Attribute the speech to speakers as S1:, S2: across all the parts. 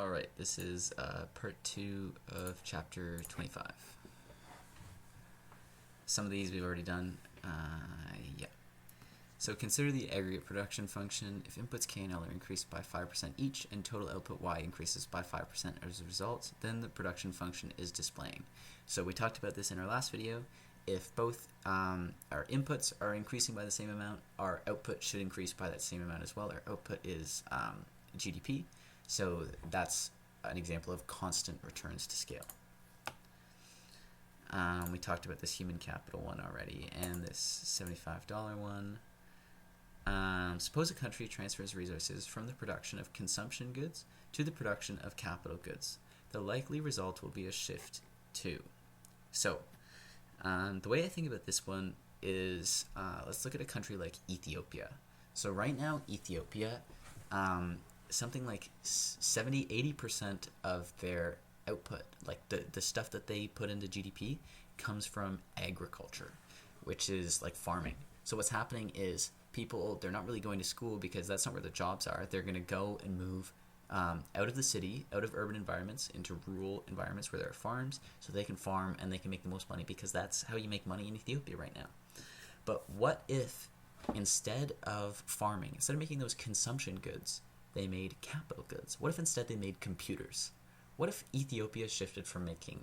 S1: Alright, this is part 2 of chapter 25. Some of these we've already done. Yeah. So consider the aggregate production function. If inputs k and l are increased by 5% each and total output y increases by 5% as a result, then the production function is displaying. So we talked about this in our last video. If both our inputs are increasing by the same amount, our output should increase by that same amount as well. Our output is GDP. So that's an example of constant returns to scale. We talked about this human capital one already, and this $75 one. Suppose a country transfers resources from the production of consumption goods to the production of capital goods. The likely result will be a shift to. So, the way I think about this one is, let's look at a country like Ethiopia. So right now, Ethiopia, something like 70-80% of their output, like the stuff that they put into GDP, comes from agriculture, which is like farming. So what's happening is people, they're not really going to school because that's not where their jobs are. They're going to go and move out of the city, out of urban environments, into rural environments where there are farms, so they can farm and they can make the most money, because that's how you make money in Ethiopia right now. But what if instead of farming, instead of making those consumption goods, they made capital goods? What if instead they made computers? What if Ethiopia shifted from making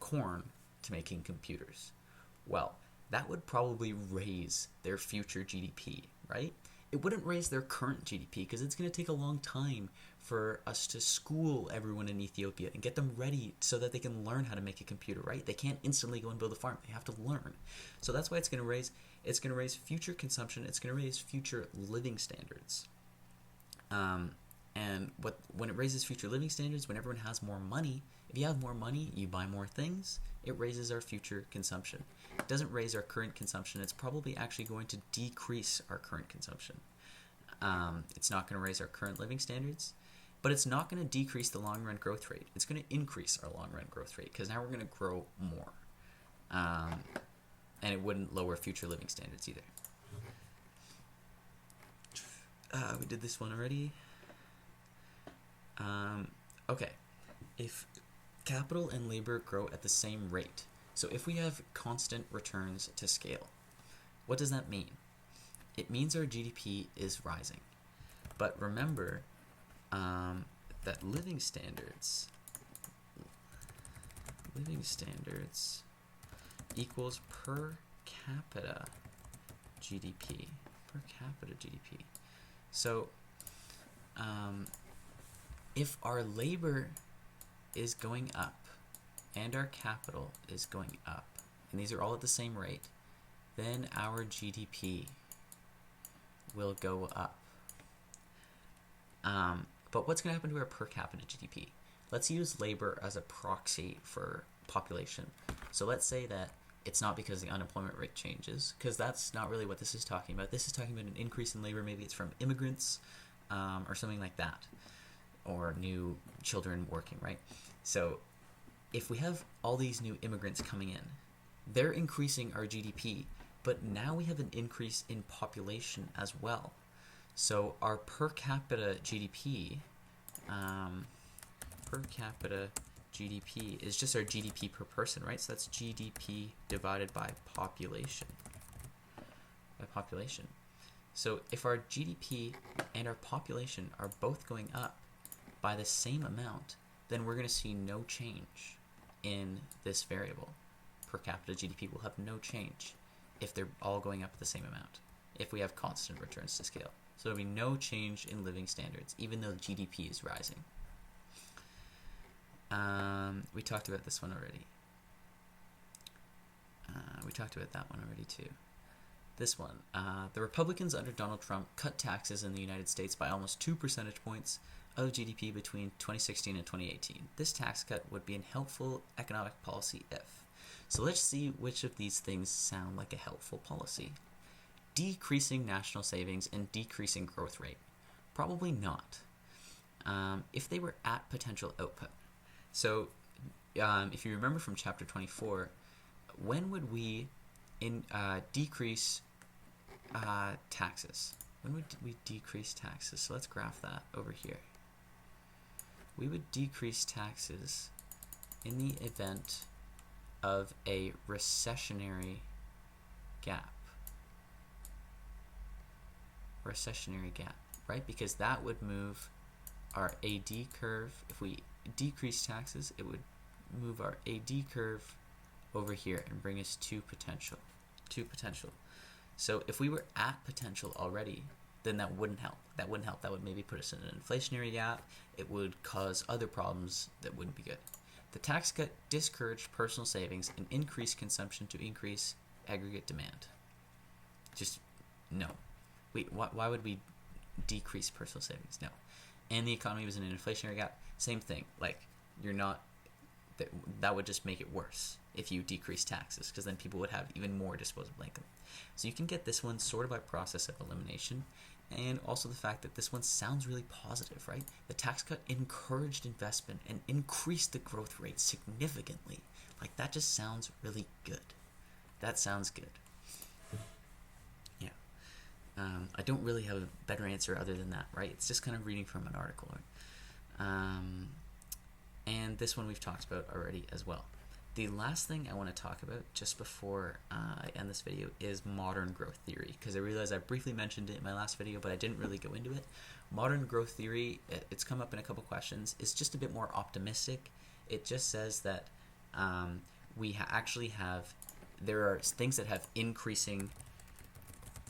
S1: corn to making computers? Well, that would probably raise their future GDP, right? It wouldn't raise their current GDP because it's going to take a long time for us to school everyone in Ethiopia and get them ready so that they can learn how to make a computer, right? They can't instantly go and build a farm. They have to learn. So that's why it's going to raise future consumption. It's going to raise future living standards. And when it raises future living standards, when everyone has more money, if you have more money, you buy more things, it raises our future consumption. It doesn't raise our current consumption. It's probably actually going to decrease our current consumption. It's not going to raise our current living standards, but it's not going to decrease the long-run growth rate. It's going to increase our long-run growth rate because now we're going to grow more. And it wouldn't lower future living standards either. We did this one already. Okay, if capital and labor grow at the same rate, so if we have constant returns to scale, what does that mean? It means our GDP is rising. But remember that living standards equals per capita GDP. Per capita GDP. So, if our labor is going up and our capital is going up, and these are all at the same rate, then our GDP will go up. But what's going to happen to our per capita GDP? Let's use labor as a proxy for population. So let's say that it's not because the unemployment rate changes, because that's not really what this is talking about. This is talking about an increase in labor. Maybe it's from immigrants or something like that, or new children working, right? So if we have all these new immigrants coming in, they're increasing our GDP, but now we have an increase in population as well. So our per capita GDP is just our GDP per person, right? So that's GDP divided by population. So if our GDP and our population are both going up by the same amount, then we're going to see no change in this variable. Per capita GDP will have no change if they're all going up the same amount, if we have constant returns to scale. So there'll be no change in living standards, even though GDP is rising. We talked about this one already. We talked about that one already too. This one, the Republicans under Donald Trump cut taxes in the United States by almost 2 percentage points of GDP between 2016 and 2018. This tax cut would be a helpful economic policy if. So let's see which of these things sound like a helpful policy. Decreasing national savings and decreasing growth rate. Probably not. If they were at potential output. So if you remember from chapter 24, when would we decrease taxes? When would we decrease taxes? So let's graph that over here. we would decrease taxes in the event of a recessionary gap. Recessionary gap, right? Because that would move our AD curve. If we decrease taxes, it would move our AD curve over here and bring us to potential. So if we were at potential already, then that wouldn't help. That would maybe put us in an inflationary gap. It would cause other problems that wouldn't be good. The tax cut discouraged personal savings and increased consumption to increase aggregate demand. Just no. Why would we decrease personal savings? No. And the economy was in an inflationary gap. Same thing. Like, you're not. That would just make it worse if you decrease taxes, because then people would have even more disposable income. So you can get this one sort of by process of elimination, and also the fact that this one sounds really positive, right? The tax cut encouraged investment and increased the growth rate significantly. Like, that just sounds really good. That sounds good. Yeah. I don't really have a better answer other than that, right? It's just kind of reading from an article. And this one we've talked about already as well. The last thing I want to talk about just before I end this video is modern growth theory, because I realized I briefly mentioned it in my last video, but I didn't really go into it. Modern growth theory, it's come up in a couple questions. It's just a bit more optimistic. It just says that we actually have, there are things that have increasing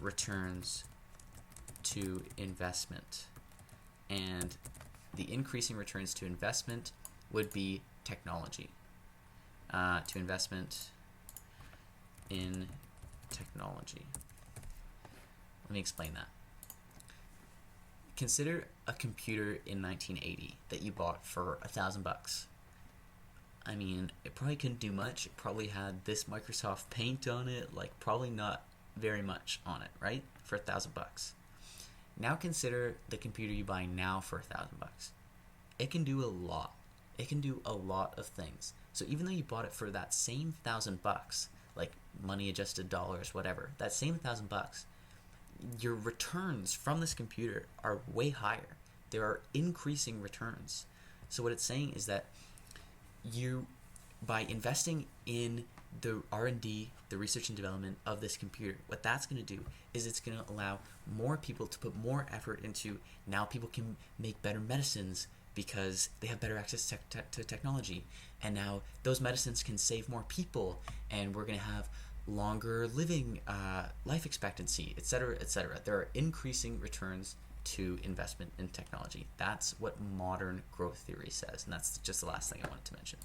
S1: returns to investment, and the increasing returns to investment would be technology. To investment in technology. Let me explain that. Consider a computer in 1980 that you bought for $1,000. I mean, it probably couldn't do much. It probably had this Microsoft Paint on it, like probably not very much on it, right? For $1,000. Now consider the computer you buy now for $1,000. It can do a lot. It can do a lot of things. So even though you bought it for that same $1,000, like money adjusted dollars, whatever, that same $1,000, your returns from this computer are way higher. There are increasing returns. So what it's saying is that you, by investing in the R&D, the research and development of this computer, what that's going to do is it's going to allow more people to put more effort into, now people can make better medicines because they have better access to technology, and now those medicines can save more people, and we're going to have longer living life expectancy, etc., etc. There are increasing returns to investment in technology. That's what modern growth theory says, and that's just the last thing I wanted to mention.